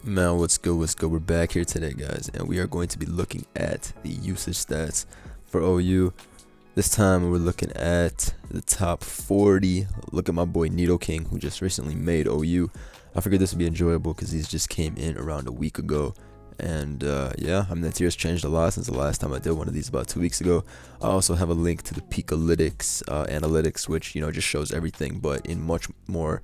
Man, what's good, what's good? We're back here today, guys, and we are going to be looking at the usage stats for OU. This time we're looking at the top 40. Look at my boy Nidoking, who just recently made OU. I figured this would be enjoyable because these just came in around a week ago. And yeah, I mean, the tier's changed a lot since the last time I did one of these about 2 weeks ago. I also have a link to the Peakalytics analytics, which, just shows everything, but in much more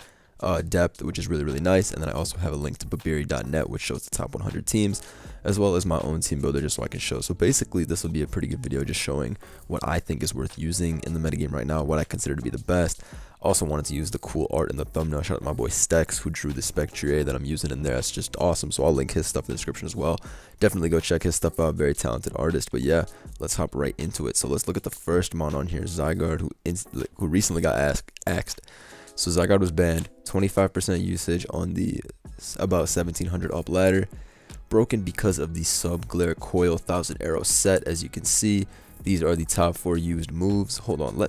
depth, which is really nice. And then I also have a link to babiri.net, which shows the top 100 teams, as well as my own team builder, just so I can show. So basically this will be a pretty good video, just showing what I think is worth using in the metagame right now, what I consider to be the best. Also wanted to use the cool art in the thumbnail. Shout out to my boy Stex, who drew the Spectral that I'm using in there. That's just awesome. So I'll link his stuff in the description as well. Definitely go check his stuff out. Very talented artist. But yeah, let's hop right into it. So let's look at the first mon on here, Zygarde, who recently got axed. So Zygarde was banned, 25% usage on the about 1700 up ladder, broken because of the sub glare coil 1000 arrow set. As you can see, these are the top 4 used moves. Hold on,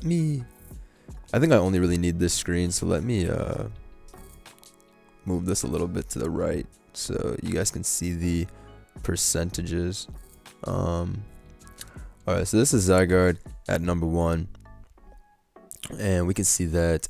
I think I only really need this screen, so let me move this a little bit to the right so you guys can see the percentages. Alright, so this is Zygarde at number 1, and we can see that,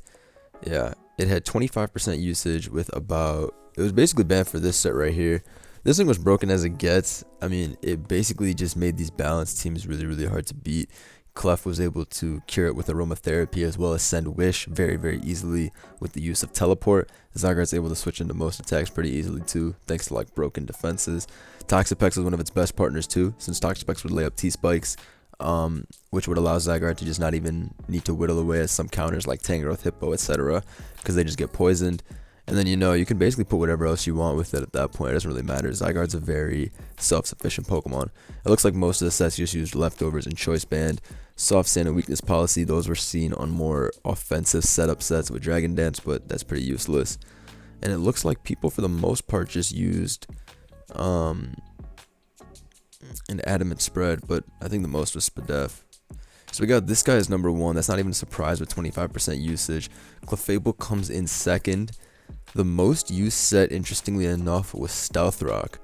yeah, it had 25% usage with about, it was basically banned for this set right here. This thing was broken as it gets. I mean, it basically just made these balanced teams really hard to beat. Clef was able to cure it with aromatherapy, as well as send wish very easily with the use of teleport. Zygarde's able to switch into most attacks pretty easily too, thanks to like broken defenses. Toxapex was one of its best partners too, since Toxapex would lay up T-spikes, which would allow Zygarde to just not even need to whittle away at some counters like Tangrowth, Hippo, etc., because they just get poisoned. And then, you can basically put whatever else you want with it at that point. It doesn't really matter. Zygarde's a very self-sufficient Pokemon. It looks like most of the sets just used leftovers and choice band. Soft Sand and Weakness Policy, those were seen on more offensive setup sets with Dragon Dance, but that's pretty useless. And it looks like people, for the most part, just used an Adamant Spread, but I think the most was Spadef. So we got this guy as number 1. That's not even a surprise with 25% usage. Clefable comes in second. The most used set, interestingly enough, was Stealth Rock,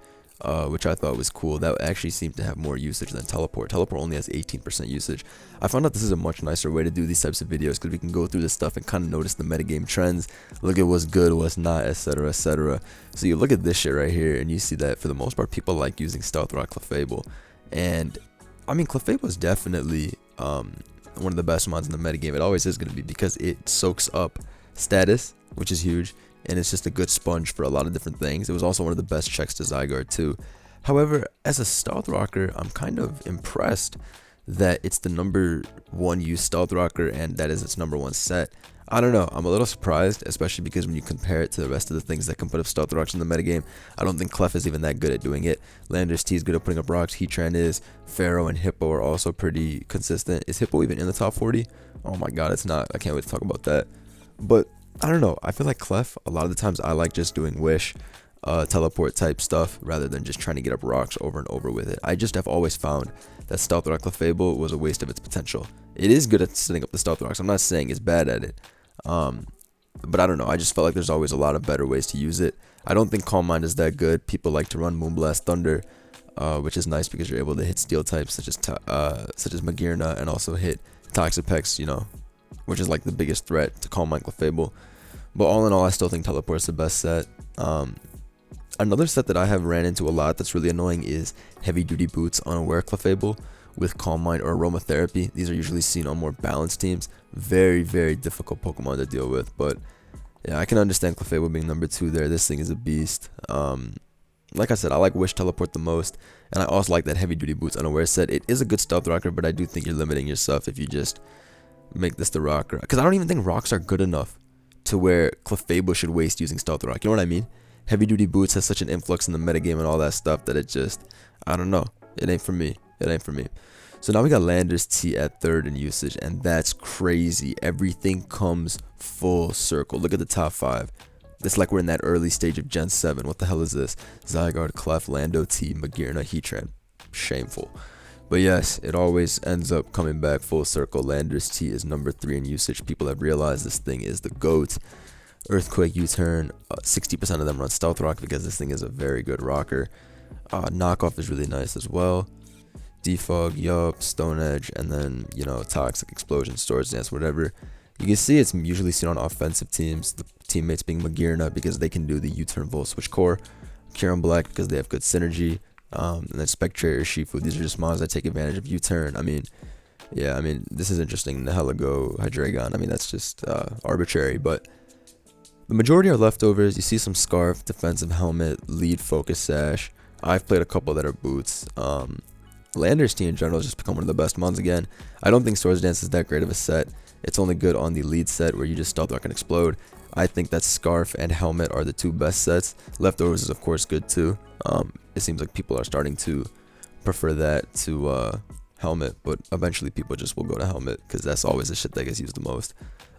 which I thought was cool. That actually seemed to have more usage than Teleport. Teleport only has 18% usage. I found out this is a much nicer way to do these types of videos, because we can go through this stuff and kind of notice the metagame trends, look at what's good, what's not, etc, etc. So you look at this shit right here, and you see that for the most part, people like using Stealth Rock Clefable. And, I mean, Clefable is definitely one of the best mods in the metagame. It always is going to be, because it soaks up status, which is huge, and it's just a good sponge for a lot of different things. It was also one of the best checks to Zygarde too. However, as a Stealth Rocker, I'm kind of impressed that it's the number 1 used Stealth Rocker, and that is its number 1 set. I don't know, I'm a little surprised, especially because when you compare it to the rest of the things that can put up Stealth Rocks in the metagame, I don't think Clef is even that good at doing it. Landorus T is good at putting up rocks, Heatran is, Pharaoh and Hippo are also pretty consistent. Is Hippo even in the top 40? Oh my god, it's not. I can't wait to talk about that. But I don't know, I feel like Clef, a lot of the times I like just doing wish, teleport type stuff, rather than just trying to get up rocks over and over with it. I just have always found that Stealth Rock Clefable was a waste of its potential. It is good at setting up the Stealth Rocks, I'm not saying it's bad at it, but I don't know, I just felt like there's always a lot of better ways to use it. I don't think Calm Mind is that good. People like to run Moonblast Thunder, which is nice because you're able to hit steel types such as Magearna, and also hit Toxapex, which is like the biggest threat to Calm Mind Clefable. But all in all, I still think Teleport is the best set. Another set that I have ran into a lot that's really annoying is Heavy Duty Boots Unaware Clefable with Calm Mind or Aromatherapy. These are usually seen on more balanced teams. Very difficult Pokemon to deal with. But yeah, I can understand Clefable being number 2 there. This thing is a beast. Like I said, I like Wish Teleport the most, and I also like that Heavy Duty Boots Unaware set. It is a good Stealth Rocker, but I do think you're limiting yourself if you just make this the rocker, because I don't even think rocks are good enough to where Clefable should waste using Stealth Rock. You know what I mean? Heavy Duty Boots has such an influx in the metagame and all that stuff that it just, I don't know. It ain't for me. It ain't for me. So now we got Landorus T at 3rd in usage, and that's crazy. Everything comes full circle. Look at the top 5. It's like we're in that early stage of Gen 7. What the hell is this? Zygarde, Clef, Lando T, Magearna, Heatran. Shameful. But yes, it always ends up coming back full circle. Landorus T is number 3 in usage. People have realized this thing is the GOAT. Earthquake, U-Turn, 60% of them run Stealth Rock because this thing is a very good rocker. Knockoff is really nice as well. Defog, Yup, Stone Edge, and then, you know, Toxic, Explosion, Storage Dance, whatever. You can see it's usually seen on offensive teams, the teammates being Magearna because they can do the U-Turn Volt Switch Core, Kieran Black because they have good synergy, and then Spectral or Shifu. These are just mons that take advantage of U-Turn. I mean, yeah, I mean, this is interesting. The Heligo, Hydreigon, I mean, that's just arbitrary, but the majority are leftovers. You see some Scarf, Defensive Helmet, Lead, Focus Sash. I've played a couple that are boots. Landers Tea in general has just become one of the best mons again. I don't think Swords Dance is that great of a set. It's only good on the lead set where you just Stealth Rock and Explode. I think that Scarf and Helmet are the two best sets. Leftovers is of course good too. It seems like people are starting to prefer that to Helmet, but eventually people just will go to Helmet because that's always the shit that gets used the most.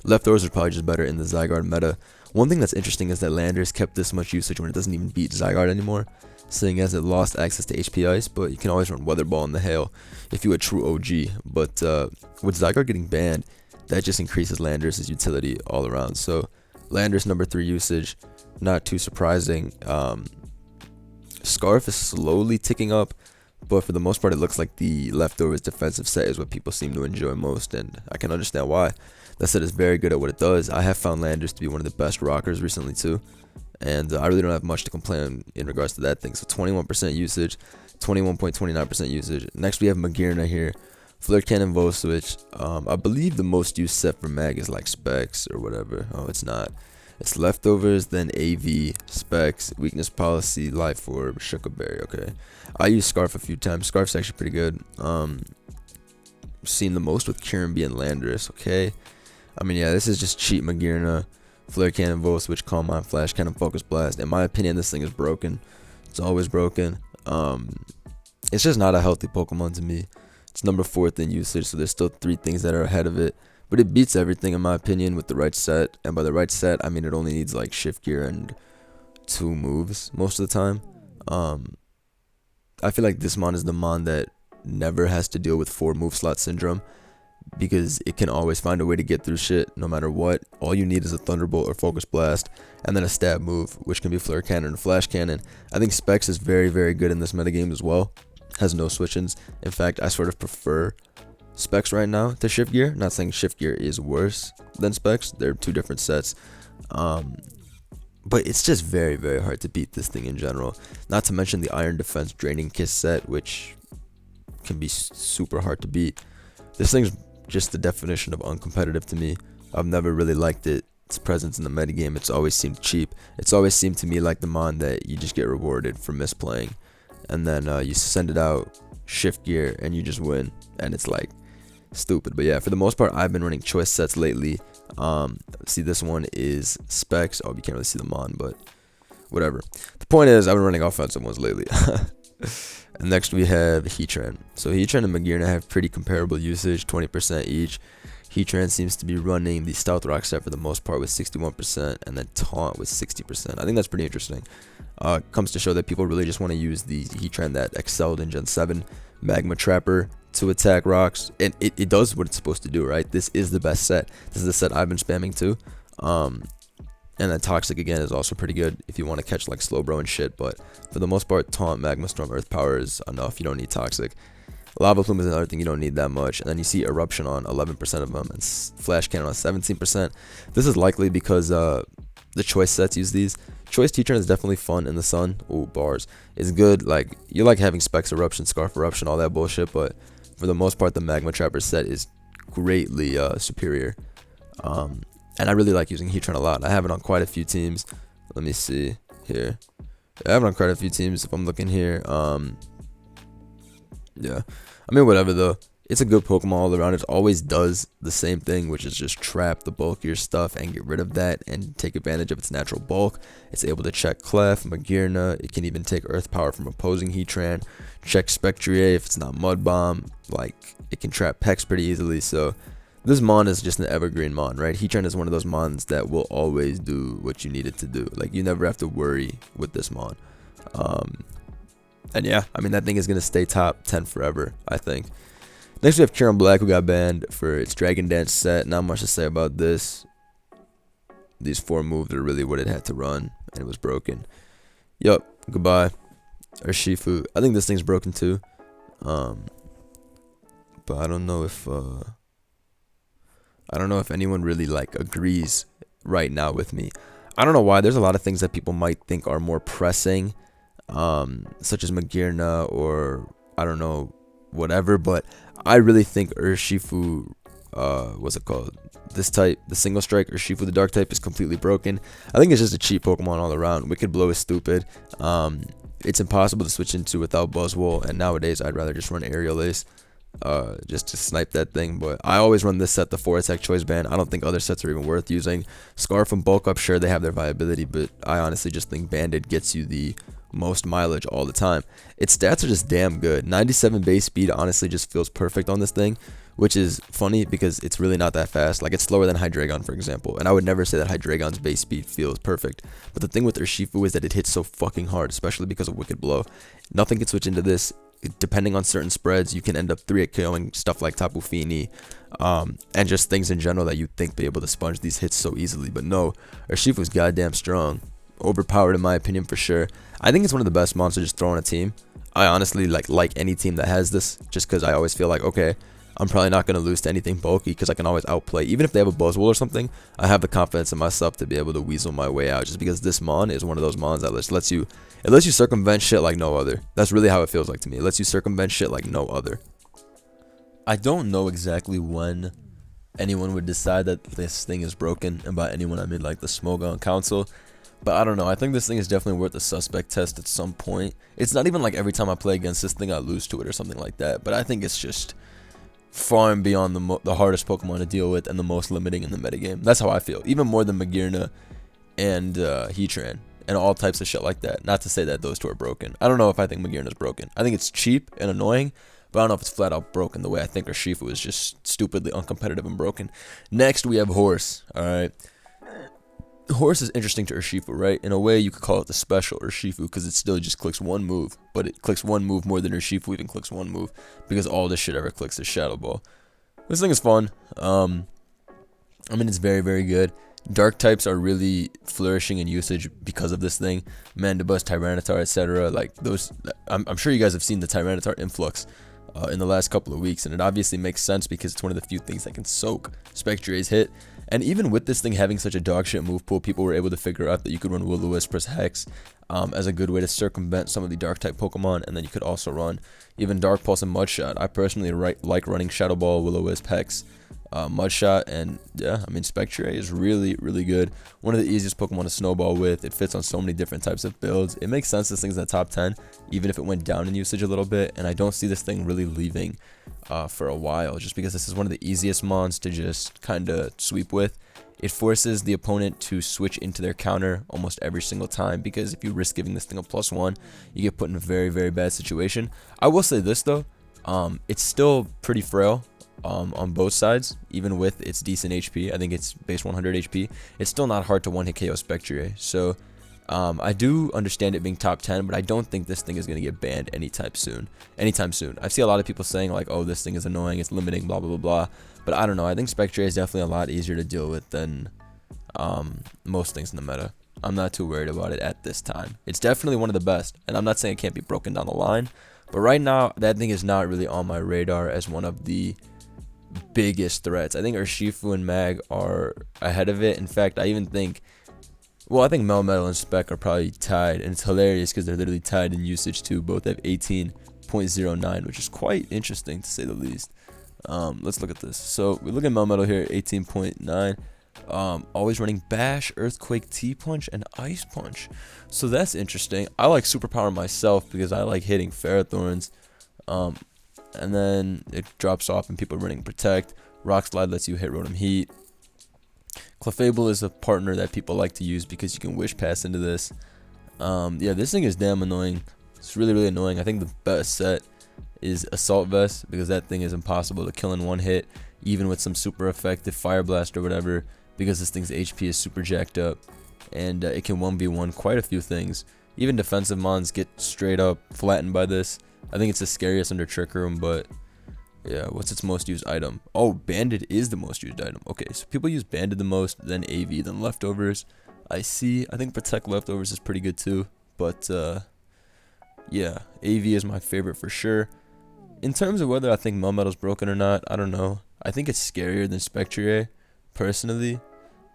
Leftovers are probably just better in the Zygarde meta. One thing that's interesting is that Landers kept this much usage when it doesn't even beat Zygarde anymore, seeing as it lost access to HP Ice, but you can always run Weather Ball in the Hail if you're a true OG. But with Zygarde getting banned, that just increases Landers' utility all around. So Landers number 3 usage, not too surprising. Scarf is slowly ticking up, but for the most part it looks like the Leftovers defensive set is what people seem to enjoy most, and I can understand why. That set is very good at what it does. I have found Landers to be one of the best rockers recently too, and I really don't have much to complain in regards to that thing. So 21% usage, 21.29% usage. Next we have Magearna here. Flare Cannon, Volt Switch. I believe the most used set for Mag is like Specs or whatever. Oh, it's not. It's Leftovers, then AV, Specs, Weakness Policy, Life Orb, Shuckleberry. Okay. I use Scarf a few times. Scarf's actually pretty good. Seen the most with Kirambi and Landorus. Okay. I mean, yeah, this is just cheap Magearna. Flare Cannon, Volt Switch, Calm Mind, Flash Cannon, Focus Blast. In my opinion, this thing is broken. It's always broken. It's just not a healthy Pokemon to me. It's number 4th in usage, so there's still 3 things that are ahead of it. But it beats everything in my opinion with the right set. And by the right set, I mean it only needs like Shift Gear and 2 moves most of the time. I feel like this mon is the mon that never has to deal with 4 move slot syndrome, because it can always find a way to get through shit no matter what. All you need is a Thunderbolt or Focus Blast, and then a stab move, which can be Flare Cannon and Flash Cannon. I think Specs is very, very good in this metagame as well. Has no switch-ins. In fact, I sort of prefer Specs right now to Shift Gear. Not saying Shift Gear is worse than Specs. They're 2 different sets. But it's just very, very hard to beat this thing in general. Not to mention the Iron Defense Draining Kiss set, which can be super hard to beat. This thing's just the definition of uncompetitive to me. I've never really liked its presence in the metagame. It's always seemed cheap. It's always seemed to me like the mon that you just get rewarded for misplaying, and then you send it out, Shift Gear, and you just win, and it's like stupid. But yeah, for the most part, I've been running choice sets lately. See, this one is Specs. Oh, you can't really see the mon, but whatever. The point is, I've been running offensive ones lately. And next we have Heatran. So Heatran and Magearna have pretty comparable usage, 20% each. Heatran seems to be running the Stealth Rock set for the most part with 61%, and then Taunt with 60%. I think that's pretty interesting. Comes to show that people really just want to use the Heatran that excelled in Gen 7, Magma Trapper, to attack rocks. And it does what it's supposed to do, right? This is the best set. This is the set I've been spamming too. And then Toxic again is also pretty good if you want to catch like Slowbro and shit, but for the most part, Taunt, Magma Storm, Earth Power is enough. You don't need Toxic. Lava Plume is another thing you don't need that much. And then you see Eruption on 11% of them and Flash Cannon on 17%. This is likely because the choice sets use these. Choice Heatran is definitely fun in the sun. Ooh, bars. It's good. Like, you like having Specs Eruption, Scarf Eruption, all that bullshit, but for the most part, the Magma Trapper set is greatly superior. And I really like using Heatran a lot. I have it on quite a few teams. Let me see here. I have it on quite a few teams if I'm looking here. Yeah. I mean, whatever though. It's a good Pokemon all around. It always does the same thing, which is just trap the bulkier stuff and get rid of that and take advantage of its natural bulk. It's able to check Clef, Magearna. It can even take Earth Power from opposing Heatran. Check Spectral if it's not Mud Bomb. Like, it can trap Pex pretty easily, so this mon is just an evergreen mon, right? Heatran is one of those mons that will always do what you need it to do. Like, you never have to worry with this mon. And yeah, I mean, that thing is going to stay top 10 forever, I think. Next, we have Kieran Black, who got banned for its Dragon Dance set. Not much to say about this. these 4 moves are really what it had to run, and it was broken. Yup, goodbye. Urshifu. I think this thing's broken too. But I don't know if anyone really like agrees right now with me. I don't know why. There's a lot of things that people might think are more pressing, such as Magearna or I don't know, whatever. But I really think Urshifu, what's it called? This type, the single strike Urshifu, the dark type, is completely broken. I think it's just a cheap Pokemon all around. Wicked Blow is stupid. It's impossible to switch into without Buzzwole, and nowadays I'd rather just run Aerial Ace. Just to snipe that thing. But I always run this set, the 4-attack choice band. I don't think other sets are even worth using. Scarf and Bulk Up, sure, they have their viability, but I honestly just think Banded gets you the most mileage all the time. Its stats are just damn good. 97 base speed honestly just feels perfect on this thing, which is funny because it's really not that fast. Like, it's slower than Hydreigon, for example, and I would never say that Hydreigon's base speed feels perfect. But the thing with Urshifu is that it hits so fucking hard, especially because of Wicked Blow. Nothing can switch into this. Depending on certain spreads, you can end up 3-hit KOing stuff like Tapu Feeney, and just things in general that you'd think be able to sponge these hits so easily. But no, Urshifu's goddamn strong. Overpowered in my opinion for sure. I think it's one of the best monsters to just throw on a team. I honestly like any team that has this, just because I always feel like, okay, I'm probably not going to lose to anything bulky because I can always outplay. Even if they have a Buzzwole or something, I have the confidence in myself to be able to weasel my way out, just because this Mon is one of those Mons that just lets you circumvent shit like no other. That's really how it feels like to me. It lets you circumvent shit like no other. I don't know exactly when anyone would decide that this thing is broken, and by anyone I mean like the Smogon Council. But I don't know. I think this thing is definitely worth a suspect test at some point. It's not even like every time I play against this thing I lose to it or something like that. But I think it's just far and beyond the hardest Pokemon to deal with and the most limiting in the metagame. That's how I feel. Even more than Magearna and Heatran and all types of shit like that. Not to say that those two are broken. I don't know if I think Magearna's broken. I think it's cheap and annoying, but I don't know if it's flat out broken the way I think Urshifu is just stupidly uncompetitive and broken. Next, we have Horse. Alright. Horse is interesting to Urshifu, right? In a way, you could call it the special Urshifu because it still just clicks one move, but it clicks one move more than Urshifu even clicks one move because all this shit ever clicks is Shadow Ball. This thing is fun. I mean, it's very, very good. Dark types are really flourishing in usage because of this thing. Mandibuzz, Tyranitar, etc. Like those, I'm sure you guys have seen the Tyranitar influx in the last couple of weeks, and it obviously makes sense because it's one of the few things that can soak Spectral's hit. And even with this thing having such a dogshit move pool, people were able to figure out that you could run Will-O-Wisp plus Hex as a good way to circumvent some of the Dark-type Pokemon, and then you could also run even Dark Pulse and Mudshot. I personally like running Shadow Ball, Will-O-Wisp, Hex, Mudshot, and yeah, I mean, Spectral is really, really good. One of the easiest Pokemon to snowball with. It fits on so many different types of builds. It makes sense this thing's in the top 10, even if it went down in usage a little bit, and I don't see this thing really leaving for a while, just because this is one of the easiest mons to just kind of sweep with. It forces the opponent to switch into their counter almost every single time, because if you risk giving this thing a +1, you get put in a very, very bad situation. I will say this though, it's still pretty frail on both sides, even with its decent HP. I think it's base 100 HP. It's still not hard to one-hit KO Spectral. So I do understand it being top 10, but I don't think this thing is going to get banned anytime soon. I see a lot of people saying like, oh, this thing is annoying, it's limiting, blah, blah, blah, blah. But I don't know. I think Spectral is definitely a lot easier to deal with than most things in the meta. I'm not too worried about it at this time. It's definitely one of the best, and I'm not saying it can't be broken down the line, but right now, that thing is not really on my radar as one of the biggest threats. I think Urshifu and Mag are ahead of it. In fact, I even think, well, I think Melmetal and Spec are probably tied, and it's hilarious because they're literally tied in usage too. Both have 18.09, which is quite interesting to say the least. Let's look at this. So we look at Melmetal here, 18.9. Always running Bash, Earthquake, T-Punch, and Ice Punch. So that's interesting. I like Superpower myself because I like hitting Ferrothorns. And then it drops off and people are running Protect. Rock Slide lets you hit Rotom Heat. Clefable is a partner that people like to use because you can Wish Pass into this. Yeah, this thing is damn annoying. It's really, really annoying. I think the best set is Assault Vest because that thing is impossible to kill in one hit, even with some super effective Fire Blast or whatever, because this thing's HP is super jacked up, and it can 1v1 quite a few things. Even defensive mons get straight up flattened by this. I think it's the scariest under Trick Room, but Yeah, what's its most used item? Oh, Banded is the most used item. Okay, so people use Banded the most, then AV, then Leftovers. I see. I think Protect Leftovers is pretty good too. But, yeah, AV is my favorite for sure. In terms of whether I think Melmetal's broken or not, I don't know. I think it's scarier than Spectral, personally.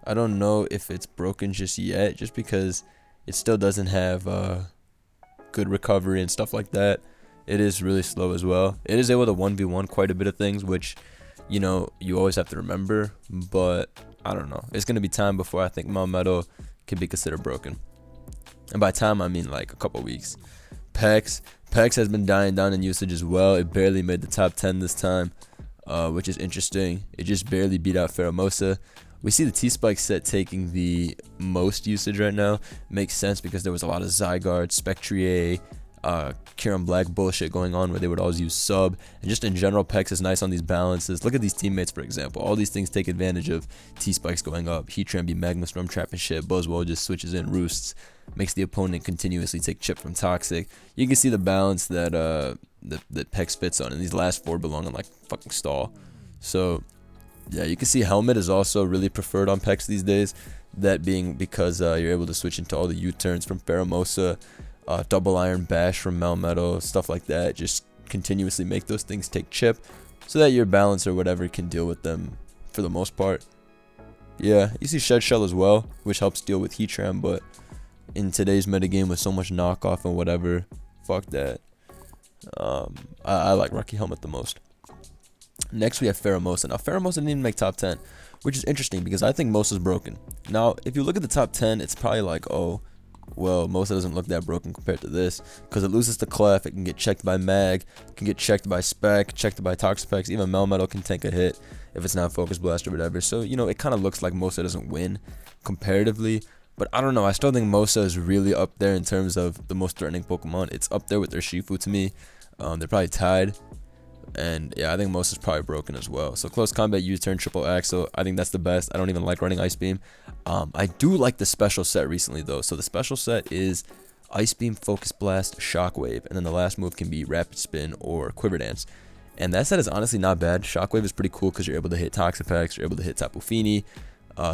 I don't know if it's broken just yet, just because it still doesn't have good recovery and stuff like that. It is really slow as well. It is able to 1v1 quite a bit of things, which, you know, you always have to remember. But I don't know. It's going to be time before I think Melmetal can be considered broken. And by time, I mean like a couple weeks. Pex has been dying down in usage as well. It barely made the top 10 this time, which is interesting. It just barely beat out Mosta. We see the T-Spike set taking the most usage right now. Makes sense because there was a lot of Zygarde, Spectral, Kieran Black bullshit going on where they would always use sub. And just in general, Pex is nice on these balances. Look at these teammates, for example. All these things take advantage of T-Spikes going up. Heatran be Magma Storm trapping shit. Buzzwole just switches in roosts. Makes the opponent continuously take chip from Toxic. You can see the balance that that Pex fits on. And these last 4 belong on like fucking stall. So yeah, you can see Helmet is also really preferred on Pex these days. That being because you're able to switch into all the U-turns from Mosta, Double Iron Bash from Melmetal, stuff like that. Just continuously make those things take chip so that your balance or whatever can deal with them for the most part. Yeah, you see Shed Shell as well, which helps deal with Heatran, but in today's metagame with so much knockoff and whatever, fuck that. I like Rocky Helmet the most. Next we have Mosta. Now Mosta didn't even make top 10, which is interesting because I think Mosta's broken. Now if you look at the top 10, it's probably like, oh, well, Mosta doesn't look that broken compared to this, because it loses to Clef, it can get checked by Mag, it can get checked by Spec, checked by Toxapex, even Melmetal can tank a hit if it's not Focus Blast or whatever. So, you know, it kind of looks like Mosta doesn't win comparatively, but I don't know, I still think Mosta is really up there in terms of the most threatening Pokemon. It's up there with their Shifu to me. They're probably tied. And yeah, I think Mosta's probably broken as well. So close combat, U-turn, triple axle. I think that's the best. I don't even like running Ice Beam. I do like the special set recently though. So the special set is Ice Beam, Focus Blast, Shockwave, and then the last move can be Rapid Spin or Quiver Dance. And that set is honestly not bad. Shockwave is pretty cool because you're able to hit Toxapex, you're able to hit Tapu Feeney.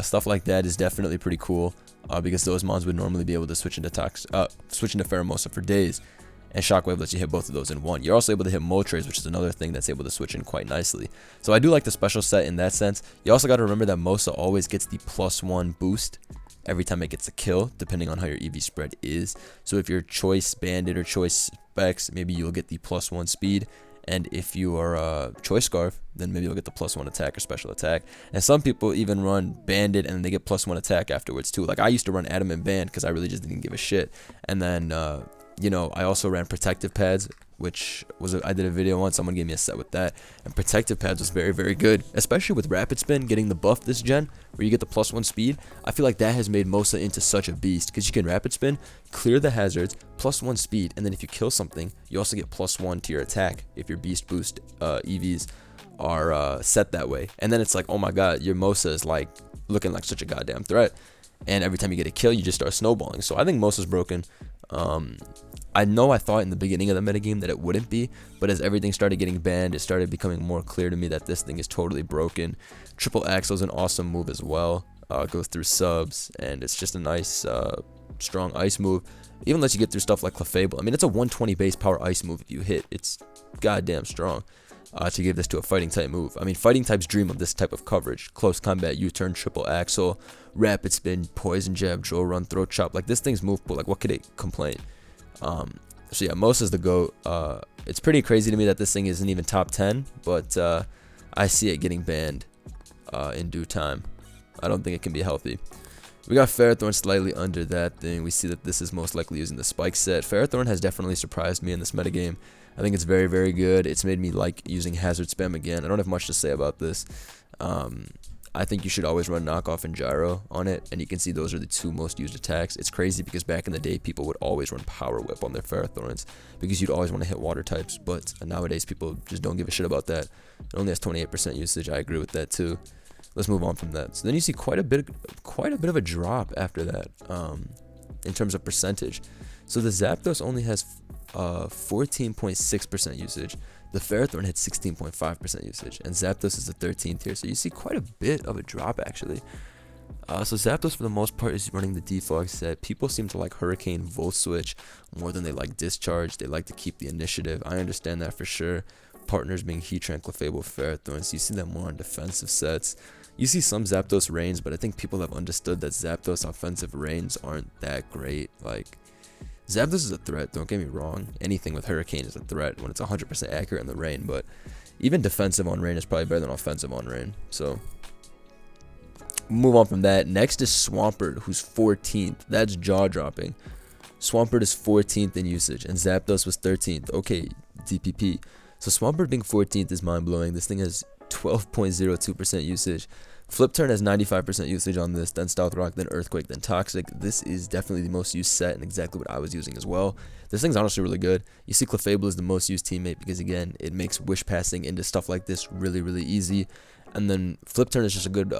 Stuff like that is definitely pretty cool because those mons would normally be able to switch into Ferromosa for days. And Shockwave lets you hit both of those in one. You're also able to hit Moltres, which is another thing that's able to switch in quite nicely. So I do like the special set in that sense. You also got to remember that Mosta always gets the +1 boost every time it gets a kill, depending on how your EV spread is. So if you're Choice Bandit or Choice Specs, maybe you'll get the +1 speed. And if you are Choice Scarf, then maybe you'll get the +1 attack or special attack. And some people even run Bandit and they get +1 attack afterwards too. Like I used to run Adamant Band because I really just didn't give a shit. And then you know, I also ran Protective Pads, which was I did a video once. Someone gave me a set with that, and Protective Pads was very, very good, especially with Rapid Spin getting the buff this gen, where you get the +1 speed. I feel like that has made Mosta into such a beast because you can Rapid Spin, clear the hazards, +1 speed, and then if you kill something, you also get +1 to your attack if your Beast Boost EVs are set that way. And then it's like, oh my god, your Mosta is like looking like such a goddamn threat. And every time you get a kill, you just start snowballing. So I think Mosta's broken. I know I thought in the beginning of the metagame that it wouldn't be, but as everything started getting banned, it started becoming more clear to me that this thing is totally broken. Triple Axle is an awesome move as well. Goes through subs, and it's just a nice, strong ice move. Even lets you get through stuff like Clefable. I mean, it's a 120 base power ice move if you hit. It's goddamn strong. To give this to a fighting type move. I mean, fighting types dream of this type of coverage. Close combat, U-turn, triple axle, rapid spin, poison jab, drill run, throat chop. Like, this thing's move pool. Like, what could it complain? So yeah, Mosta's the GOAT. It's pretty crazy to me that this thing isn't even top 10, but I see it getting banned in due time. I don't think it can be healthy. We got Ferrothorn slightly under that thing. We see that this is most likely using the Spike set. Ferrothorn has definitely surprised me in this metagame. I think it's very, very good. It's made me like using Hazard Spam again. I don't have much to say about this. I think you should always run Knockoff and Gyro on it, and you can see those are the 2 most used attacks. It's crazy because back in the day, people would always run Power Whip on their Ferrothorns because you'd always want to hit water types, but nowadays people just don't give a shit about that. It only has 28% usage. I agree with that too. Let's move on from that. So then you see quite a bit of a drop after that in terms of percentage. So the Zapdos only has 14.6% usage. The Ferrothorn had 16.5% usage, and Zapdos is the 13th here, so you see quite a bit of a drop actually. So Zapdos for the most part is running the default set. People seem to like Hurricane Volt Switch more than they like Discharge. They like to keep the initiative. I understand that for sure. Partners being Heatran, Clefable, Ferrothorn, so you see them more on defensive sets. You see some Zapdos Rains, but I think people have understood that Zapdos offensive Rains aren't that great. Like, Zapdos is a threat, don't get me wrong. Anything with Hurricane is a threat when it's 100% accurate in the rain, but even defensive on rain is probably better than offensive on rain. So, move on from that. Next is Swampert, who's 14th. That's jaw-dropping. Swampert is 14th in usage, and Zapdos was 13th. Okay, DPP. So Swampert being 14th is mind-blowing. This thing has 12.02% usage. Flip Turn has 95% usage on this, then Stealth Rock, then Earthquake, then Toxic. This is definitely the most used set and exactly what I was using as well. This thing's honestly really good. You see Clefable is the most used teammate because, again, it makes Wish passing into stuff like this really, really easy. And then Flip Turn is just a good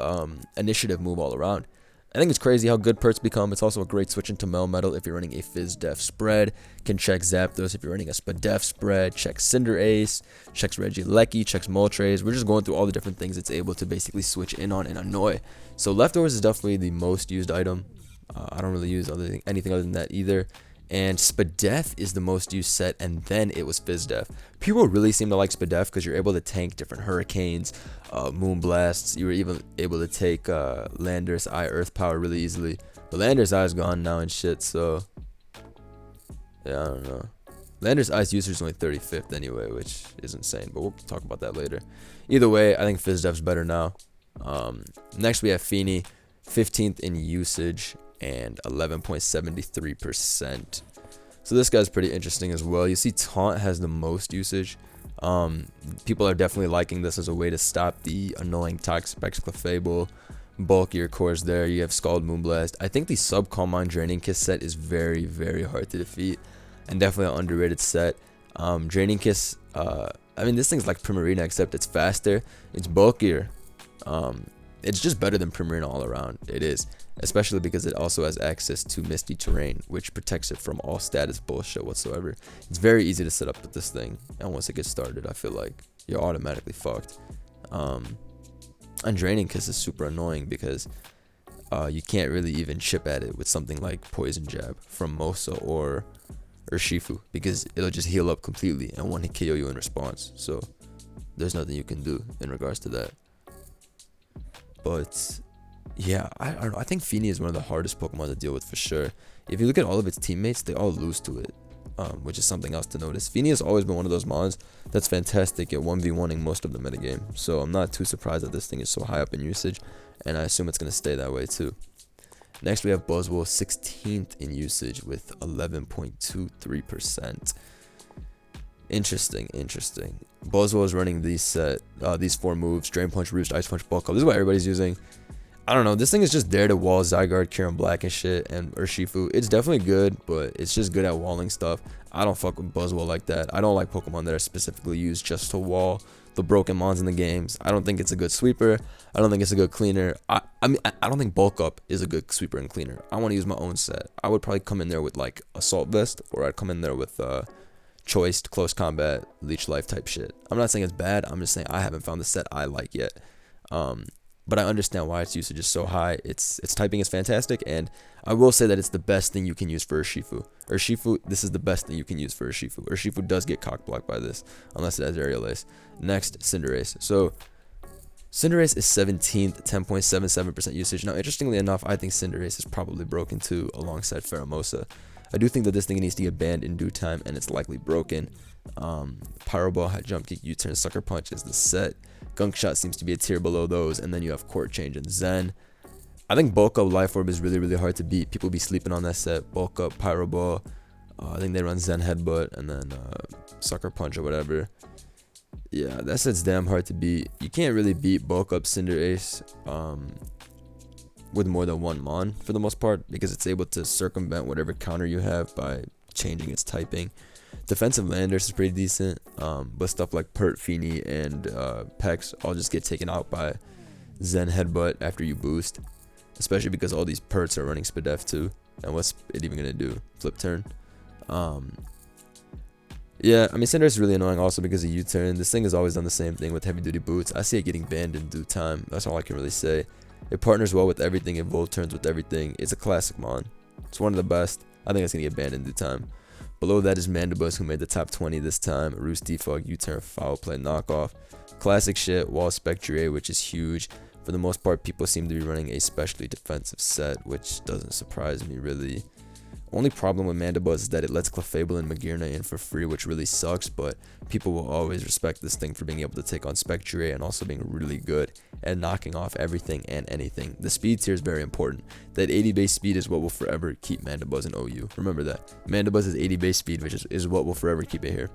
initiative move all around. I think it's crazy how good perts become. It's also a great switch into Melmetal if you're running a Fizz Def spread. Can check Zapdos if you're running a Spadef spread. Check Cinderace. Checks Regieleki. Checks Moltres. We're just going through all the different things it's able to basically switch in on and annoy. So Leftovers is definitely the most used item. I don't really use anything other than that either. And Spadef is the most used set, and then it was Fizz Def. People really seem to like Spadef because you're able to tank different Hurricanes, Moonblasts. You were even able to take Landorus Eye Earth Power really easily. But Landorus Eye is gone now and shit, so yeah, I don't know. Landorus Eye's usage is only 35th anyway, which is insane, but we'll talk about that later. Either way, I think Fizz Def's better now. Next we have Feeney, 15th in usage and 11.73%. So this guy's pretty interesting as well. You see Taunt has the most usage. People are definitely liking this as a way to stop the annoying Toxapex Clefable. Bulkier cores there. You have Scald Moonblast. I think the sub Calm Mind Draining Kiss set is very, very hard to defeat and definitely an underrated set. Draining Kiss, I mean, this thing's like Primarina except it's faster. It's bulkier. It's just better than Primarina all around. It is. Especially because it also has access to Misty Terrain, which protects it from all status bullshit whatsoever. It's very easy to set up with this thing, and once it gets started, I feel like you're automatically fucked. And Draining Kiss is super annoying because you can't really even chip at it with something like Poison Jab from Mosta or Shifu, because it'll just heal up completely and one hit KO you in response. So there's nothing you can do in regards to that. But yeah, I don't know. I think Feeney is one of the hardest Pokemon to deal with for sure. If you look at all of its teammates, they all lose to it, which is something else to notice. Feeney has always been one of those mons that's fantastic at 1v1ing most of the metagame. So I'm not too surprised that this thing is so high up in usage, and I assume it's going to stay that way too. Next, we have Buzzwole, 16th in usage with 11.23%. Interesting. Buzzwole is running these four moves: Drain Punch, Roost, Ice Punch, Bulk Up. This is what everybody's using. I don't know. This thing is just there to wall Zygarde, Kieran Black, and shit, and Urshifu. It's definitely good, but it's just good at walling stuff. I don't fuck with Buzzwole like that. I don't like Pokemon that are specifically used just to wall the broken mons in the games. I don't think it's a good sweeper. I don't think it's a good cleaner. I mean, I don't think Bulk Up is a good sweeper and cleaner. I want to use my own set. I would probably come in there with like Assault Vest, or I'd come in there with Choiced, Close Combat, Leech Life type shit. I'm not saying it's bad. I'm just saying I haven't found the set I like yet. But I understand why its usage is so high. Its typing is fantastic, and I will say that it's the best thing you can use for Urshifu. This is the best thing you can use for Urshifu. Urshifu does get cock blocked by this, unless it has Aerial Ace. Next, Cinderace. So, Cinderace is 17th, 10.77% usage. Now, interestingly enough, I think Cinderace is probably broken too, alongside Pheromosa. I do think that this thing needs to get banned in due time, and it's likely broken. Pyro Ball, High Jump Kick, U-Turn, Sucker Punch is the set. Gunk Shot seems to be a tier below those, and then you have Court Change and Zen. I think Bulk Up Life Orb is really, really hard to beat. People be sleeping on that set. Bulk Up, Pyro Ball. I think they run Zen Headbutt and then Sucker Punch or whatever. Yeah, that set's damn hard to beat. You can't really beat Bulk Up Cinderace with more than one mon for the most part, because it's able to circumvent whatever counter you have by changing its typing. Defensive Landorus is pretty decent, but stuff like Pert, Feeney, and Pex all just get taken out by Zen Headbutt after you boost, especially because all these Perts are running Spadef too, and what's it even going to do? Flip Turn. Yeah, I mean, Cinder is really annoying also because of U-turn. This thing has always done the same thing with heavy-duty boots. I see it getting banned in due time. That's all I can really say. It partners well with everything. It volt turns with everything. It's a classic mon. It's one of the best. I think it's going to get banned in due time. Below that is Mandibuzz, who made the top 20 this time. Roost Defog, U-turn, foul play, knockoff. Classic shit. Wall Spectral, which is huge. For the most part, people seem to be running a specially defensive set, which doesn't surprise me really. Only problem with Mandibuzz is that it lets Clefable and Magearna in for free, which really sucks, but people will always respect this thing for being able to take on Spectral and also being really good at knocking off everything and anything. The speed tier is very important. That 80 base speed is what will forever keep Mandibuzz in OU. Remember that. Mandibuzz is 80 base speed, which is what will forever keep it here.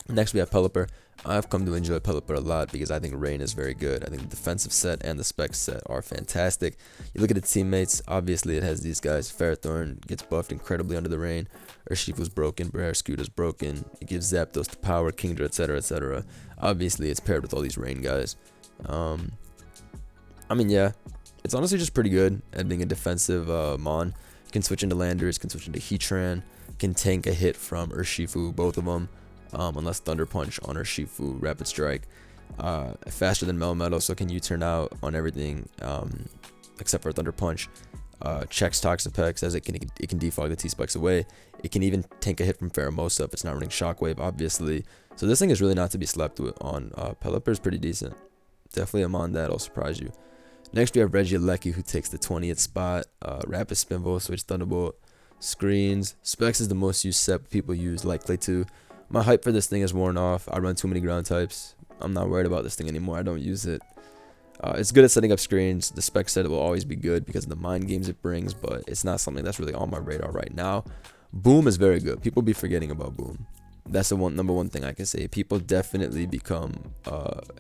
Next, we have Pelipper. I've come to enjoy Pelipper a lot because I think Rain is very good. I think the defensive set and the spec set are fantastic. You look at its teammates, obviously it has these guys. Ferrothorn gets buffed incredibly under the Rain. Urshifu's broken, Scooter's broken. It gives Zapdos the power, Kingdra, etc., etc. Obviously, it's paired with all these Rain guys. I mean, yeah, it's honestly just pretty good at being a defensive mon. You can switch into Landers, can switch into Heatran, can tank a hit from Urshifu, both of them. Unless Thunder Punch on Urshifu, Rapid Strike. Faster than Melmetal, so can U-turn out on everything except for Thunder Punch. Checks Toxapex, as it can defog the T-Spikes away. It can even tank a hit from Pheromosa if it's not running Shockwave, obviously. So this thing is really not to be slept with on. Pelipper is pretty decent. Definitely a mon that'll surprise you. Next we have Regieleki, who takes the 20th spot. Rapid Spinvo, Switch Thunderbolt. Screens. Specs is the most used set people use likely to. My hype for this thing is worn off. I run too many ground types. I'm not worried about this thing anymore. I don't use it. It's good at setting up screens. The spec set will always be good because of the mind games it brings, but it's not something that's really on my radar right now. Boom is very good. People be forgetting about Boom. That's the number one thing I can say. People definitely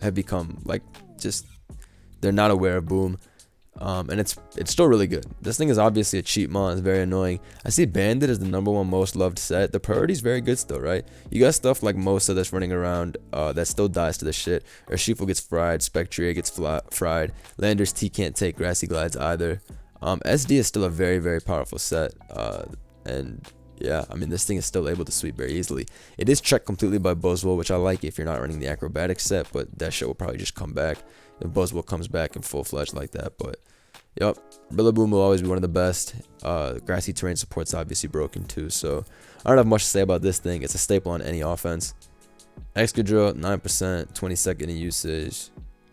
have become like just they're not aware of Boom. And it's still really good. This thing is obviously a cheap mon. It's very annoying. I see Bandit as the #1 most loved set. The priority is very good still, right? You got stuff like Mosta that's running around that still dies to the shit. Urshifu gets fried. Spectral gets fried. Landers T can't take Grassy Glides either. SD is still a very, very powerful set. And yeah, I mean, this thing is still able to sweep very easily. It is checked completely by Buzzwole, which I like if you're not running the acrobatic set, but that shit will probably just come back if Buzzwole comes back in full-fledged like that. But yep, Rillaboom will always be one of the best. Grassy terrain support's obviously broken too, so I don't have much to say about this thing. It's a staple on any offense. Excadrill, 9%, 22nd in usage.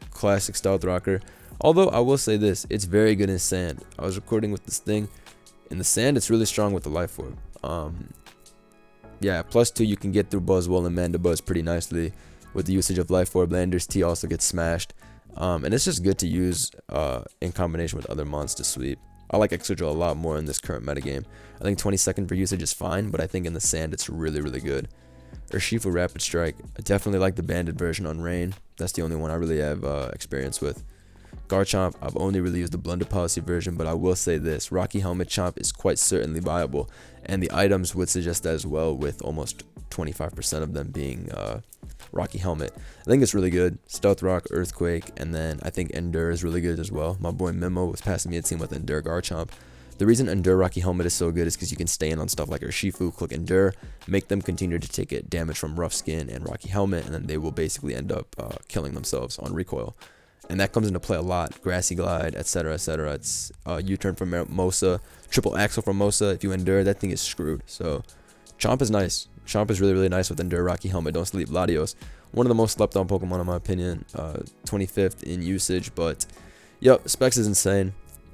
Classic Stealth Rocker. Although I will say this, it's very good in sand. I was recording with this thing. In the sand, it's really strong with the Life Orb. Yeah, +2 you can get through Buzzwole and Mandibuzz pretty nicely with the usage of Life Orb. Landers T also gets smashed. And it's just good to use in combination with other mons to sweep. I like Excadrill a lot more in this current metagame. I think 22nd for usage is fine, but I think in the sand it's really, really good. Urshifu Rapid Strike. I definitely like the banded version on Rain. That's the only one I really have experience with. Garchomp, I've only really used the Blunder Policy version, but I will say this. Rocky Helmet Chomp is quite certainly viable, and the items would suggest that as well, with almost 25% of them being Rocky Helmet. I think it's really good. Stealth Rock, Earthquake, and then I think Endure is really good as well. My boy Memo was passing me a team with Endure Garchomp. The reason Endure Rocky Helmet is so good is because you can stay in on stuff like Urshifu, click Endure, make them continue to take it damage from Rough Skin and Rocky Helmet, and then they will basically end up killing themselves on recoil. And that comes into play a lot. Grassy Glide, etc., etc. It's U-turn from Mosa, triple axle from Mosa. If you Endure, that thing is screwed. So Chomp is nice. Chomp is really, really nice with Endure Rocky Helmet. Don't sleep. Latios, one of the most slept on Pokemon in my opinion. 25th in usage, but yep, Specs is insane.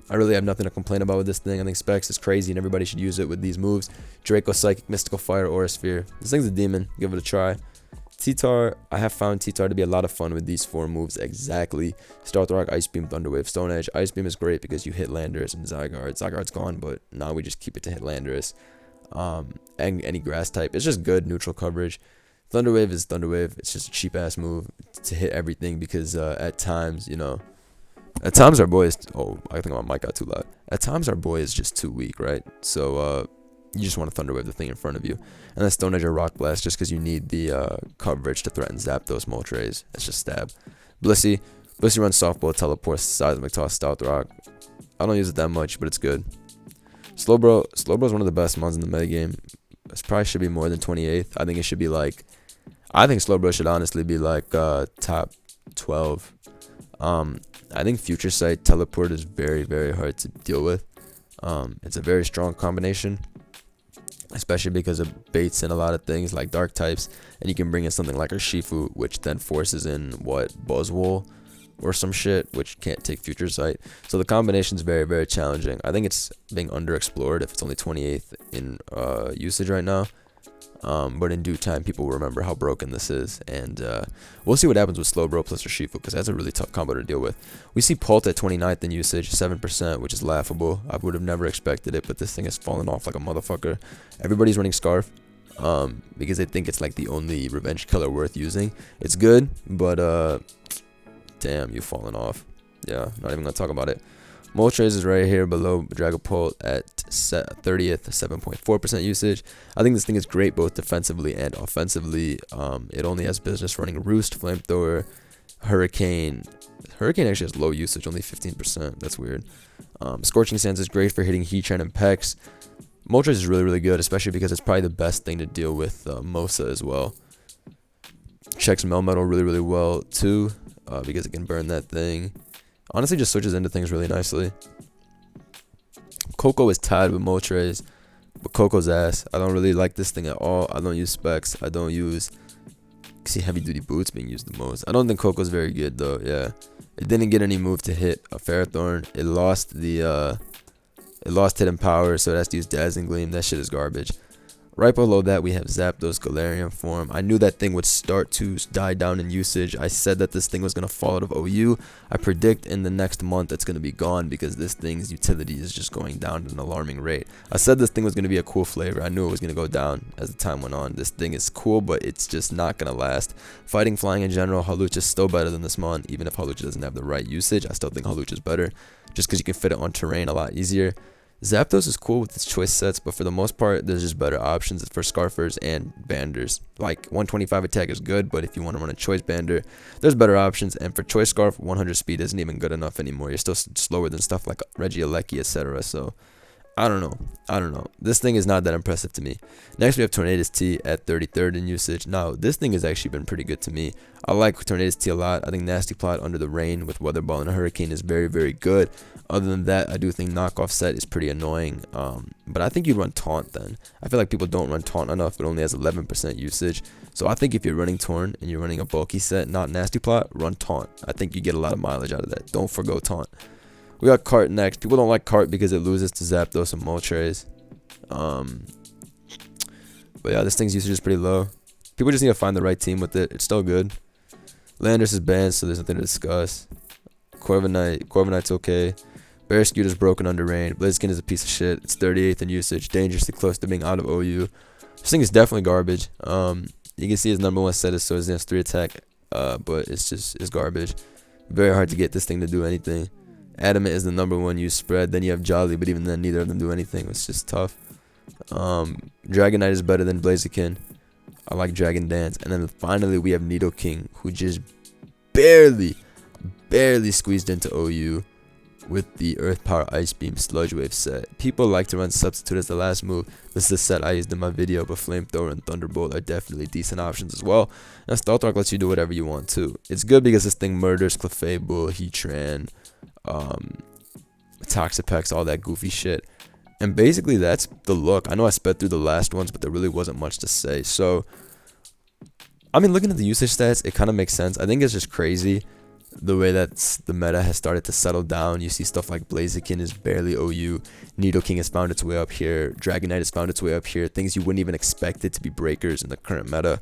I really have nothing to complain about with this thing. I think Specs is crazy and everybody should use it with these moves. Draco Psychic, Mystical Fire, Aura Sphere. This thing's a demon. Give it a try. T-Tar, I have found T-Tar to be a lot of fun with these 4 moves exactly. Stealth Rock, Ice Beam, Thunder Wave, Stone Edge. Ice Beam is great because you hit Landorus and Zygarde. Zygarde's gone, but now we just keep it to hit Landorus. And any grass type. It's just good neutral coverage. Thunder Wave is Thunder Wave. It's just a cheap ass move to hit everything because at times, you know, at times our boy is, oh, I think my mic got too loud. At times our boy is just too weak, right? So you just want to Thunder Wave the thing in front of you. And then Stone Edge or Rock Blast just because you need the coverage to threaten Zapdos, Moltres. It's just stab. Blissey runs Softball, Teleport, Seismic Toss, Stealth Rock. I don't use it that much, but it's good. Slowbro is one of the best mons in the metagame. This probably should be more than 28th. I think it should be like, I think Slowbro should honestly be like top 12. I think Future Sight Teleport is very, very hard to deal with. It's a very strong combination, especially because it baits in a lot of things like dark types, and you can bring in something like a Shifu, which then forces in Buzzwole or some shit, which can't take Future Sight. So the combination is very, very challenging. I think it's being underexplored if it's only 28th in usage right now. But in due time, people will remember how broken this is, and we'll see what happens with Slowbro plus Urshifu, because that's a really tough combo to deal with. We see Pult at 29th in usage, 7%, which is laughable. I would have never expected it, but this thing has fallen off like a motherfucker. Everybody's running Scarf because they think it's like the only revenge killer worth using. It's good, but damn, you've fallen off. Yeah, not even gonna talk about it. Moltres is right here below Dragapult at 30th, 7.4% usage. I think this thing is great both defensively and offensively. It only has business running Roost, Flamethrower, Hurricane. Hurricane actually has low usage, only 15%. That's weird. Scorching Sands is great for hitting Heatran and Pex. Moltres is really, really good, especially because it's probably the best thing to deal with Mosta as well. Checks Melmetal really, really well too, because it can burn that thing. Honestly, just switches into things really nicely. Coco is tied with Moltres, but Coco's ass. I don't really like this thing at all. I don't use specs. I don't use... See heavy duty boots being used the most. I don't think Coco's very good though. Yeah, it didn't get any move to hit a Ferrothorn. It lost the it lost hidden power, so it has to use Dazzling Gleam. That shit is garbage. Right below that, we have Zapdos Galarian form. I knew that thing would start to die down in usage. I said that this thing was going to fall out of OU. I predict in the next month it's going to be gone because this thing's utility is just going down at an alarming rate. I said this thing was going to be a cool flavor. I knew it was going to go down as the time went on. This thing is cool, but it's just not going to last. Fighting Flying in general, Hawlucha is still better than this mon. Even if Hawlucha doesn't have the right usage, I still think Hawlucha is better just because you can fit it on terrain a lot easier. Zapdos is cool with its choice sets, but for the most part, there's just better options for Scarfers and Banders. Like, 125 attack is good, but if you want to run a choice Bander, there's better options. And for choice Scarf, 100 speed isn't even good enough anymore. You're still slower than stuff like Regieleki, etc. So, I don't know. This thing is not that impressive to me. Next, we have Tornadus T at 33rd in usage. Now, this thing has actually been pretty good to me. I like Tornadus T a lot. I think Nasty Plot under the rain with Weather Ball and Hurricane is very, very good. Other than that, I do think Knockoff Set is pretty annoying. But I think you'd run Taunt then. I feel like people don't run Taunt enough. It only has 11% usage. So I think if you're running Torn and you're running a bulky set, not Nasty Plot, run Taunt. I think you get a lot of mileage out of that. Don't forgo Taunt. We got Cart next. People don't like Cart because it loses to Zapdos and Moltres. But yeah, this thing's usage is pretty low. People just need to find the right team with it. It's still good. Landorus is banned, so there's nothing to discuss. Corviknight's okay. Barrascuta's broken under rain. Blaziken is a piece of shit. It's 38th in usage. Dangerously close to being out of OU. This thing is definitely garbage. You can see his number one set is so his 3 attack. But it's garbage. Very hard to get this thing to do anything. Adamant is the number one used spread. Then you have Jolly, but even then, neither of them do anything. It's just tough. Dragonite is better than Blaziken. I like Dragon Dance. And then finally, we have Nidoking, who just barely squeezed into OU with the Earth Power Ice Beam Sludge Wave set. People like to run Substitute as the last move. This is a set I used in my video, but Flamethrower and Thunderbolt are definitely decent options as well. And Stealth Rock lets you do whatever you want too. It's good because this thing murders Clefable, Heatran, Toxapex, all that goofy shit. And basically that's the look. I know I sped through the last ones, but there really wasn't much to say. So, I mean, looking at the usage stats, it kind of makes sense. I think it's just crazy the way that the meta has started to settle down. You see stuff like Blaziken is barely OU. Nidoking has found its way up here. Dragonite has found its way up here. Things you wouldn't even expect it to be breakers in the current meta.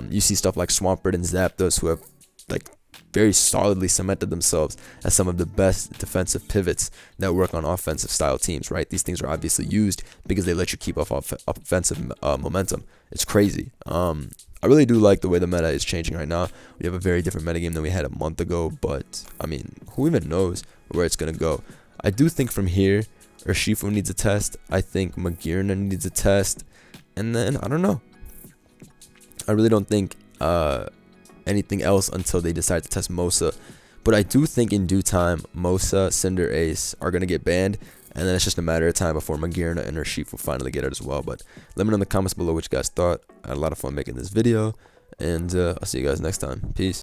You see stuff like Swampert and Zapdos who have like very solidly cemented themselves as some of the best defensive pivots that work on offensive style teams, right? These things are obviously used because they let you keep off offensive momentum. It's crazy. I really do like the way the meta is changing right now. We have a very different metagame than we had a month ago, but I mean, who even knows where it's going to go? I do think from here, Urshifu needs a test. I think Magearna needs a test. And then, I don't know. I really don't think anything else until they decide to test Mosta. But I do think in due time, Mosta, Cinderace are going to get banned. And then it's just a matter of time before Magearna and her Sheep will finally get it as well. But let me know in the comments below what you guys thought. I had a lot of fun making this video. And I'll see you guys next time. Peace.